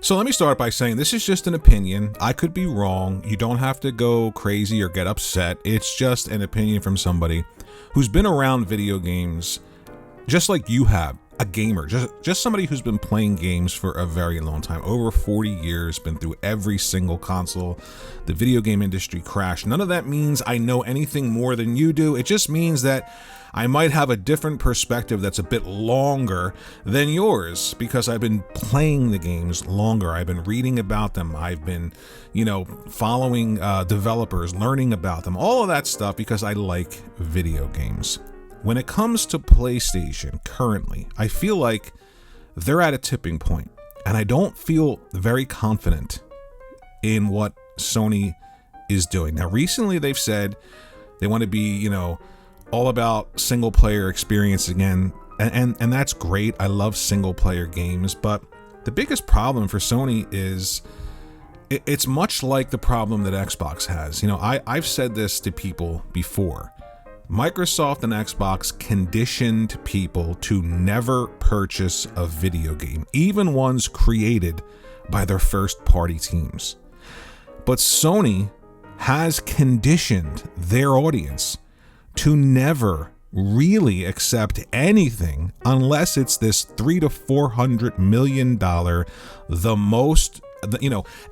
So let me start by saying this is just an opinion. I could be wrong. You don't have to go crazy or get upset. It's just an opinion from somebody who's been around video games just like you have, a gamer, just somebody who's been playing games for a very long time, over 40 years, been through every single console. The video game industry crashed. None of that means I know anything more than you do. It just means that I might have a different perspective that's a bit longer than yours because I've been playing the games longer. I've been reading about them. I've been, following developers, learning about them, all of that stuff because I like video games. When it comes to PlayStation currently, I feel like they're at a tipping point, and I don't feel very confident in what Sony is doing. Now, recently they've said they want to be, all about single player experience again, and that's great. I love single player games, but the biggest problem for Sony is it's much like the problem that Xbox has. I've said this to people before. Microsoft and Xbox conditioned people to never purchase a video game, even ones created by their first-party teams. But Sony has conditioned their audience to never really accept anything unless it's this $300 to $400 million,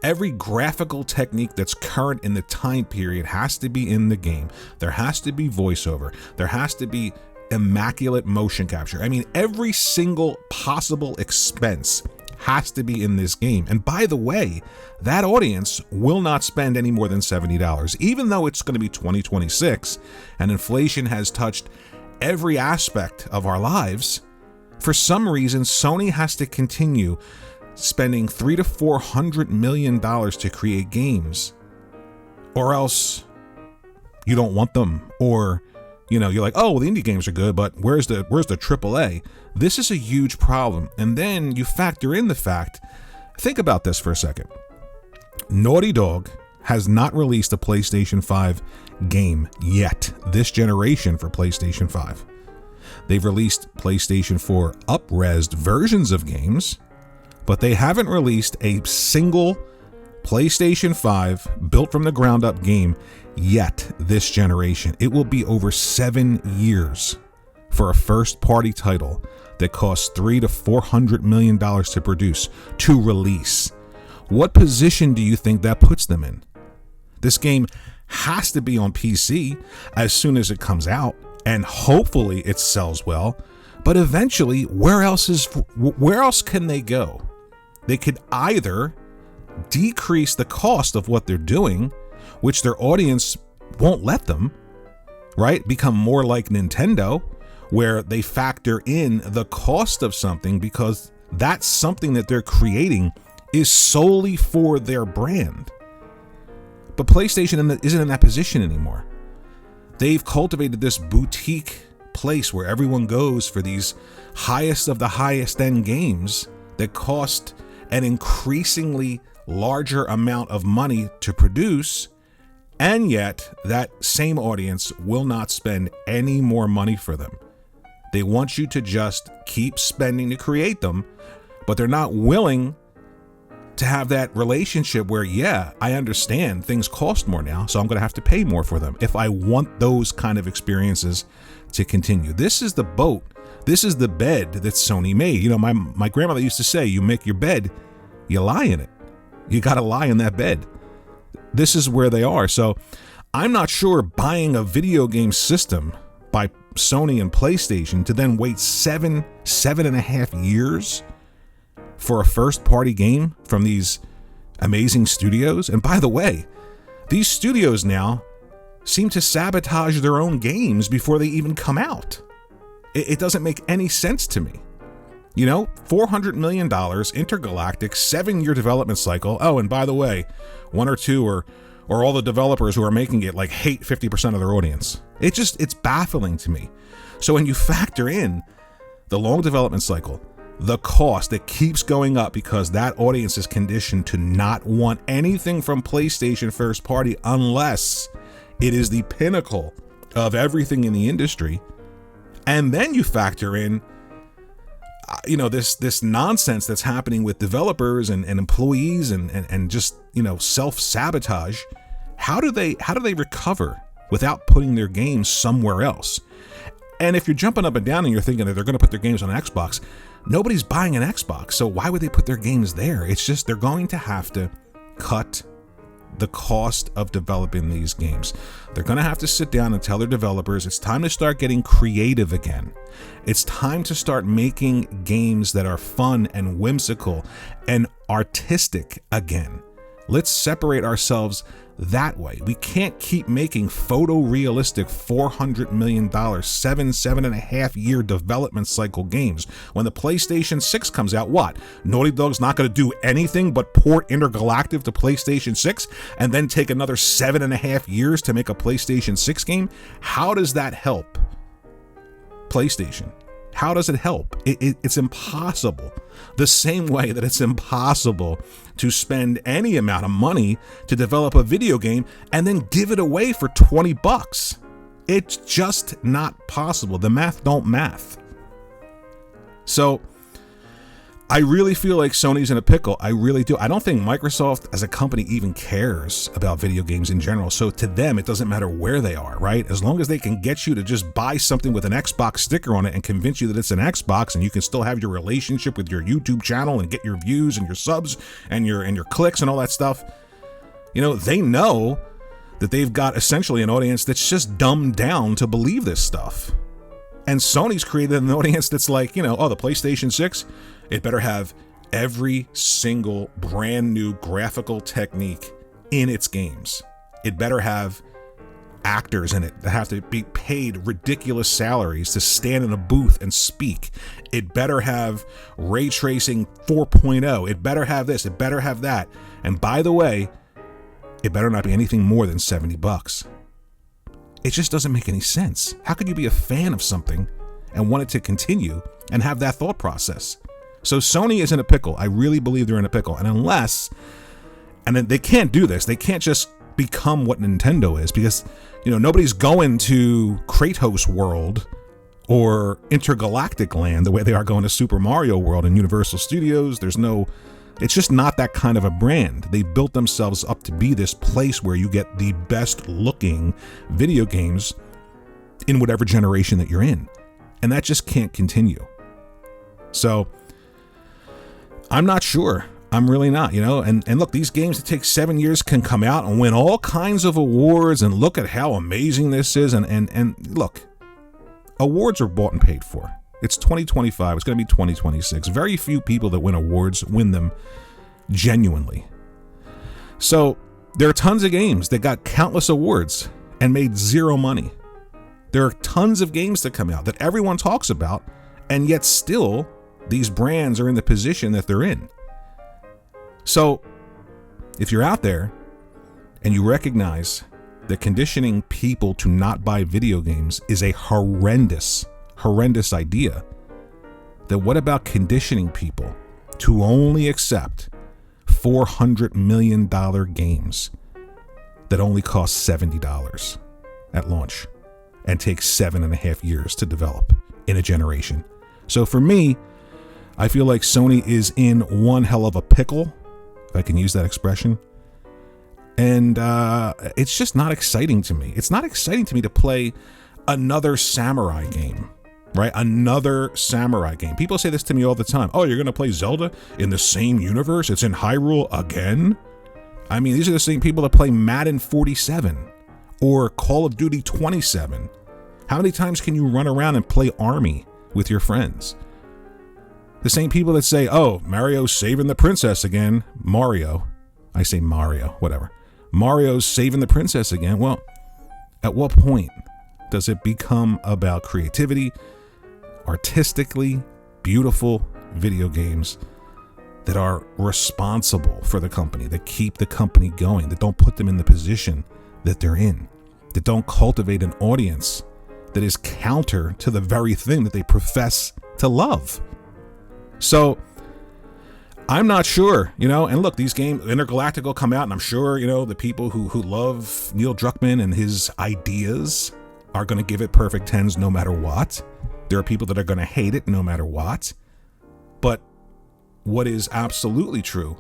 every graphical technique that's current in the time period has to be in the game. There has to be voiceover. There has to be immaculate motion capture. I mean, every single possible expense has to be in this game. And by the way, that audience will not spend any more than $70, even though it's going to be 2026 and inflation has touched every aspect of our lives. For some reason, Sony has to continue spending $300 to $400 million to create games, or else you don't want them, or you're like, oh, well, the indie games are good, but where's the AAA? This is a huge problem. And then you factor in the fact, think about this for a second. Naughty Dog has not released a PlayStation 5 game yet this generation for PlayStation 5. They've released PlayStation 4 up-resed versions of games, but they haven't released a single PlayStation 5 built from the ground up game yet this generation. It will be over 7 years for a first party title that costs $300 to $400 million to produce, to release. What position do you think that puts them in? This game has to be on PC as soon as it comes out, and hopefully it sells well. But eventually, where else can they go? They could either decrease the cost of what they're doing, which their audience won't let them, right? Become more like Nintendo, where they factor in the cost of something because that's something that they're creating is solely for their brand. But PlayStation isn't in that position anymore. They've cultivated this boutique place where everyone goes for these highest of the highest end games that cost an increasingly larger amount of money to produce, and yet that same audience will not spend any more money for them. They want you to just keep spending to create them, but they're not willing to have that relationship where, yeah, I understand things cost more now, so I'm going to have to pay more for them if I want those kind of experiences to continue. This is the boat. This is the bed that Sony made. My grandmother used to say, you make your bed, you lie in it. You got to lie in that bed. This is where they are. So I'm not sure buying a video game system by Sony and PlayStation to then wait 7.5 years for a first party game from these amazing studios. And by the way, these studios now seem to sabotage their own games before they even come out. It doesn't make any sense to me. $400 million, intergalactic, 7-year development cycle. Oh, and by the way, one or two or all the developers who are making it hate 50% of their audience. It's baffling to me. So when you factor in the long development cycle, the cost that keeps going up because that audience is conditioned to not want anything from PlayStation first party unless it is the pinnacle of everything in the industry. And then you factor in this nonsense that's happening with developers and employees and just, self-sabotage, how do they recover without putting their games somewhere else? And if you're jumping up and down and you're thinking that they're going to put their games on Xbox, nobody's buying an Xbox, so why would they put their games there? It's just they're going to have to cut the cost of developing these games. They're going to have to sit down and tell their developers it's time to start getting creative again. It's time to start making games that are fun and whimsical and artistic again. Let's separate ourselves that way. We can't keep making photorealistic $400 million, 7.5 year development cycle games. When the PlayStation 6 comes out, what? Naughty Dog's not going to do anything but port Intergalactic to PlayStation 6 and then take another 7.5 years to make a PlayStation 6 game? How does that help PlayStation? How does it help? It's impossible. The same way that it's impossible to spend any amount of money to develop a video game and then give it away for $20. It's just not possible. The math don't math. So I really feel like Sony's in a pickle. I really do. I don't think Microsoft as a company even cares about video games in general. So to them, it doesn't matter where they are, right? As long as they can get you to just buy something with an Xbox sticker on it and convince you that it's an Xbox, and you can still have your relationship with your YouTube channel and get your views and your subs and your clicks and all that stuff. They know that they've got essentially an audience that's just dumbed down to believe this stuff. And Sony's created an audience that's like, the PlayStation 6, it better have every single brand new graphical technique in its games. It better have actors in it that have to be paid ridiculous salaries to stand in a booth and speak. It better have ray tracing 4.0. It better have this. It better have that. And by the way, it better not be anything more than $70. It just doesn't make any sense. How could you be a fan of something and want it to continue and have that thought process? So Sony is in a pickle. I really believe they're in a pickle. And then they can't do this. They can't just become what Nintendo is, because, nobody's going to Kratos World or Intergalactic Land the way they are going to Super Mario World and Universal Studios. It's just not that kind of a brand. They built themselves up to be this place where you get the best looking video games in whatever generation that you're in. And that just can't continue. So I'm not sure. I'm really not, and look, these games that take 7 years can come out and win all kinds of awards, and look at how amazing this is. And look, awards are bought and paid for. It's 2025. It's going to be 2026. Very few people that win awards win them genuinely. So there are tons of games that got countless awards and made zero money. There are tons of games that come out that everyone talks about, and yet still these brands are in the position that they're in. So if you're out there and you recognize that conditioning people to not buy video games is a horrendous idea, then what about conditioning people to only accept $400 million games that only cost $70 at launch and take 7.5 years to develop in a generation? So for me, I feel like Sony is in one hell of a pickle, if I can use that expression. And it's just not exciting to me. It's not exciting to me to play another samurai game, right? Another samurai game. People say this to me all the time. Oh, you're going to play Zelda in the same universe? It's in Hyrule again? I mean, these are the same people that play Madden 47 or Call of Duty 27. How many times can you run around and play Army with your friends? The same people that say, oh, Mario's saving the princess again. I say Mario, whatever. Mario's saving the princess again. Well, at what point does it become about creativity, artistically beautiful video games that are responsible for the company, that keep the company going, that don't put them in the position that they're in, that don't cultivate an audience that is counter to the very thing that they profess to love? So I'm not sure, and look, these games, Intergalactic will come out, and I'm sure, the people who love Neil Druckmann and his ideas are going to give it perfect 10s no matter what. There are people that are going to hate it no matter what. But what is absolutely true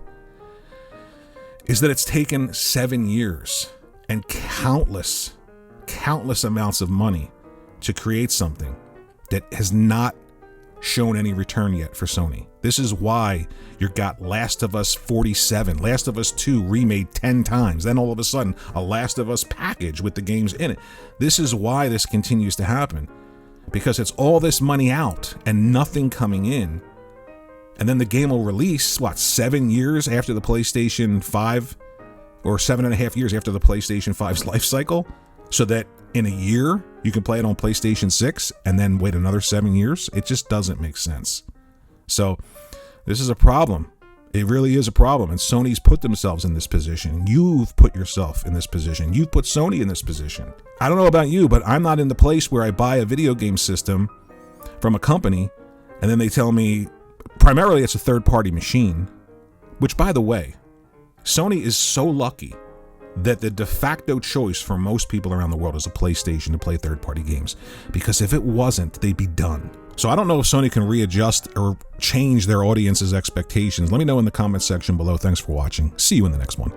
is that it's taken 7 years and countless amounts of money to create something that has not shown any return yet for Sony. This is why you got Last of Us 47, Last of Us 2 remade 10 times, then all of a sudden a Last of Us package with the games in it. This is why this continues to happen, because it's all this money out and nothing coming in. And then the game will release, 7 years after the PlayStation 5, or 7.5 years after the PlayStation 5's life cycle, so that in a year you can play it on PlayStation 6 and then wait another 7 years. It just doesn't make sense. So this is a problem. It really is a problem. And Sony's put themselves in this position. You've put yourself in this position. You've put Sony in this position. I don't know about you, but I'm not in the place where I buy a video game system from a company and then they tell me primarily it's a third-party machine, which, by the way, Sony is so lucky that the de facto choice for most people around the world is a PlayStation to play third-party games, because if it wasn't, they'd be done. So I don't know if Sony can readjust or change their audience's expectations. Let me know in the comments section below. Thanks for watching. See you in the next one.